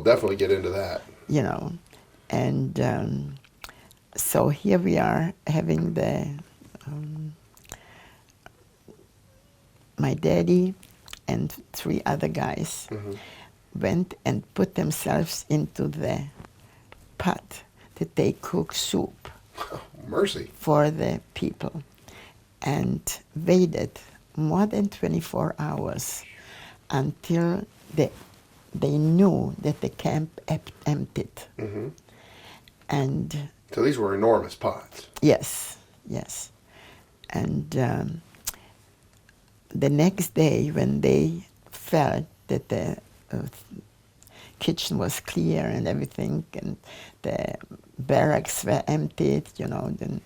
definitely get into that. You know, and so here we are having my daddy and 3 other guys went and put themselves into the pot that they cook soup Mercy. for the people and waited more than 24 hours until they knew that the camp emptied. And So these were enormous pots. yes. And the next day, when they felt that the kitchen was clear and everything, and the barracks were emptied, then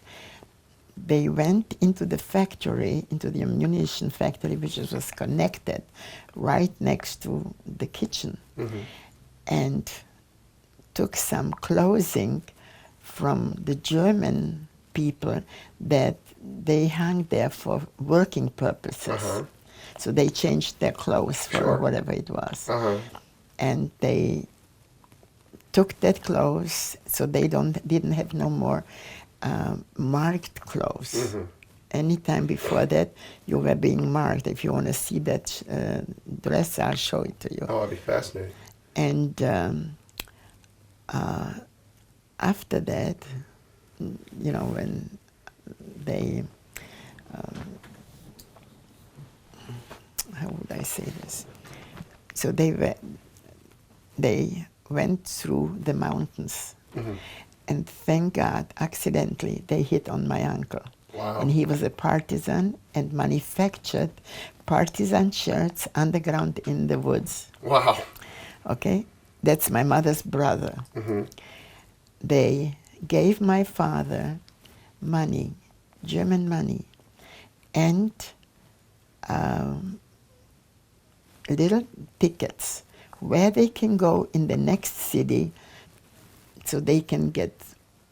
they went into the factory, into the ammunition factory, which was connected right next to the kitchen, and took some clothing from the German people that they hung there for working purposes. So they changed their clothes for whatever it was. And they took that clothes, so they didn't have no more marked clothes. Anytime before that, you were being marked. If you want to see that dress, I'll show it to you. Oh, that'd be fascinating. And after that, when they, how would I say this? So they went through the mountains, and thank God, accidentally, they hit on my uncle. Wow. And he was a partisan and manufactured partisan shirts underground in the woods. Wow. Okay? That's my mother's brother. They gave my father money, German money, and little tickets where they can go in the next city so they can get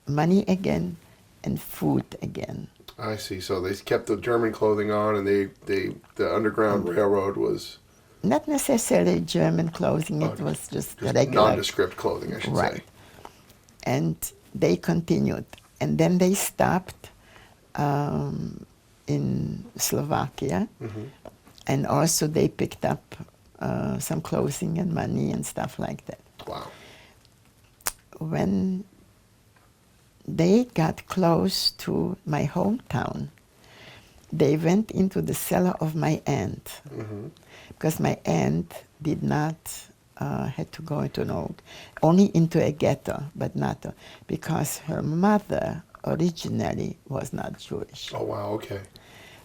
money again and food again. I see. So they kept the German clothing on, and the Underground Railroad was... Not necessarily German clothing, it was just regular. Nondescript clothing, I should say. Right. And they continued. And then they stopped in Slovakia. And also they picked up some clothing and money and stuff like that. Wow. When they got close to my hometown, they went into the cellar of my aunt. Because my aunt did not had to go into only into a ghetto, but not because her mother originally was not Jewish. Oh, wow, okay.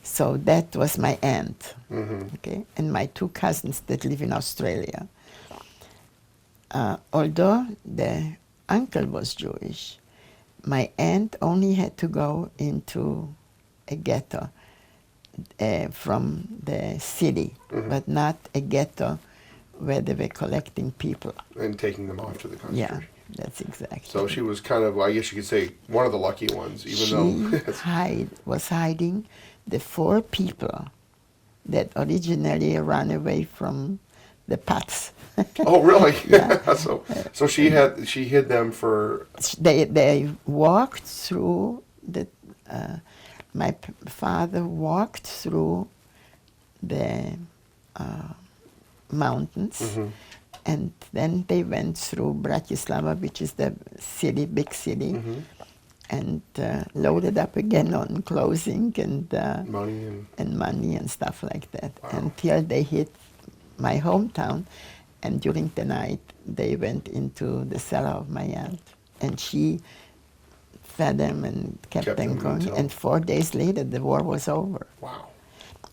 So that was my aunt, okay, and my 2 cousins that live in Australia. Although the uncle was Jewish, my aunt only had to go into a ghetto from the city, but not a ghetto where they were collecting people. And taking them off to the concentration. Yeah, that's exactly. So she was kind of, I guess you could say, one of the lucky ones, even though... She was hiding the 4 people that originally ran away from the pots. Oh, really? Yeah. So she hid them for... They walked through the... my father walked through the mountains, and then they went through Bratislava, which is the city, big city, and loaded up again on clothing and money and stuff like that, until they hit my hometown. And during the night, they went into the cellar of my aunt, and she fed them and kept them going. And 4 days later, the war was over. Wow.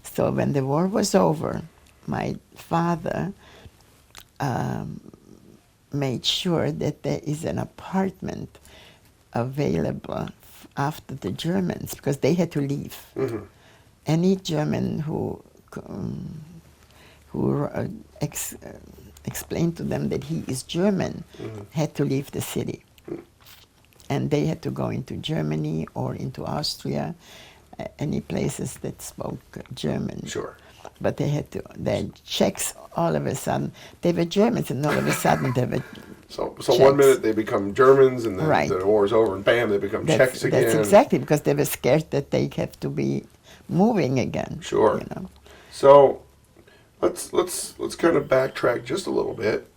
So when the war was over, my father made sure that there is an apartment available after the Germans, because they had to leave. Any German who explained to them that he is German had to leave the city. And they had to go into Germany or into Austria, any places that spoke German. Sure. But they had to, the Czechs, all of a sudden, they were Germans, and all of a sudden they were So Czechs. 1 minute they become Germans, and then Right. the war's over, and bam, they become Czechs again. That's exactly, because they were scared that they have to be moving again. Sure. You know. So let's kind of backtrack just a little bit.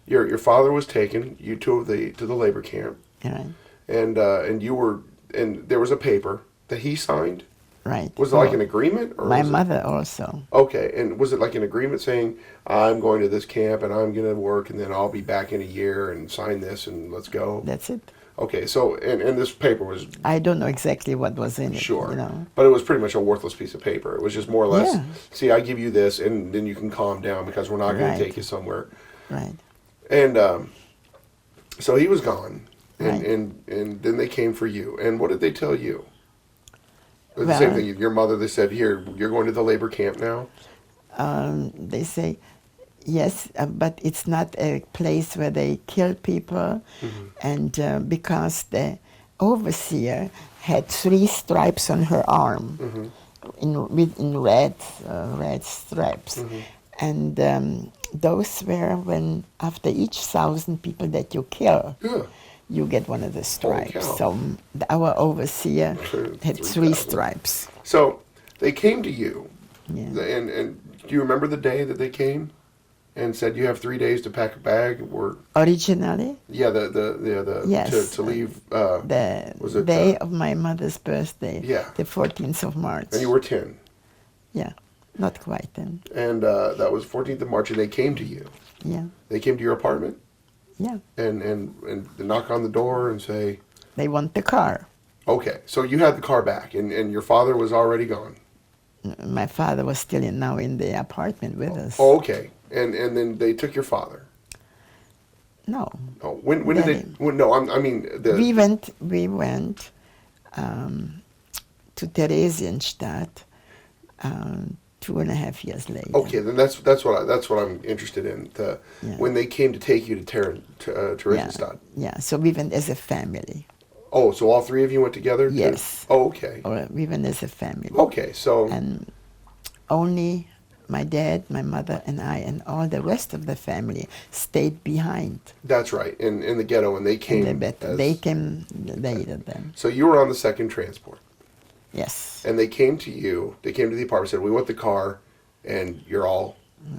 Your father was taken you to the labor camp, Right. and you were, and there was a paper that he signed. Right. Was it like an agreement? Or My was it- mother also. Okay, and was it like an agreement saying, I'm going to this camp and I'm going to work and then I'll be back in a year and sign this and let's go? That's it. Okay, so, and this paper was, I don't know exactly what was in it. sure, You know. but it was pretty much a worthless piece of paper. It was just more or less, Yeah. see, I give you this and then you can calm down because we're not going Right. to take you somewhere. Right. And so he was gone, and, Right. and then they came for you. And what did they tell you? The Well, same thing, your mother, they said, here, you're going to the labor camp now? They say, yes, but it's not a place where they kill people, and because the overseer had 3 stripes on her arm, in red stripes, and those were when after each 1,000 people that you kill, Yeah. you get one of the stripes. cow. So our overseer had 3 3,000. stripes. So they came to you, Yeah. and do you remember the day that they came and said you have 3 days to pack a bag? Or Originally, yeah, the Yes. to leave. the Was it, day of my mother's birthday, Yeah. the 14th of March. and you were 10, Yeah, not quite then. and that was 14th of March, and they came to you. Yeah, They came to your apartment yeah. and knock on the door and say, They want the car. okay, so you had the car back, and your father was already gone. My father was still now in the apartment with us. Oh, okay, and then they took your father. No, Oh, when did they? Daddy. When, no, I mean the. we went to Theresienstadt 2.5 years later. Okay, then that's what I'm interested in. Yeah. When they came to take you to Theresienstadt. Yeah, so we went as a family. Oh, so all 3 of you went together? Yes. Oh, okay. Or we went as a family. Okay, so And only my dad, my mother, and I, and all the rest of the family stayed behind. that's right. In the ghetto, and they came. They came later then. So you were on the second transport, Yes. and they came to you. They came to the apartment, said, "We want the car, and you're all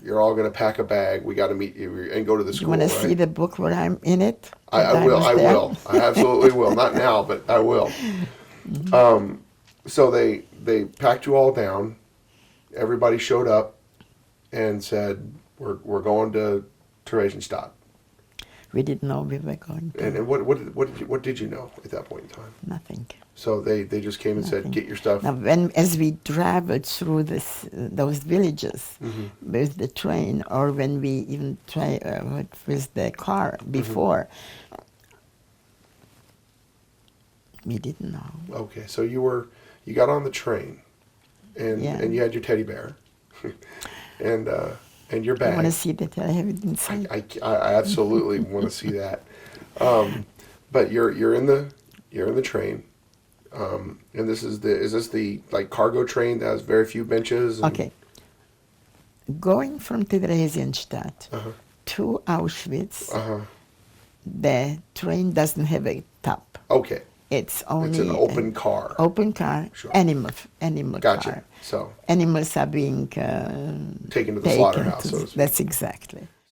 going to pack a bag. We got to meet you and go to the You school." want to right? see the book where I'm in it? I That will. was I there? will. I absolutely will. Not now, but I will. So they packed you all down. Everybody showed up and said, "We're going to Theresienstadt." We didn't know we were going to. And what did you know at that point in time? Nothing. So they just came and said, Nothing. "Get your stuff." Now, as we traveled through those villages with the train, or when we even with the car before, we didn't know. Okay, so you got on the train, and Yeah. and you had your teddy bear, and your I want to bag. see that I have it inside. I absolutely want to see that. But you're in the train, and is this the like cargo train that has very few benches? And, Okay. Going from Theresienstadt Uh-huh. to Auschwitz, Uh-huh. the train doesn't have a top. Okay. It's only It's an open car. Open car, Sure. animal Gotcha. car. So Animals are being taken to the slaughterhouse. So to speak. That's exactly.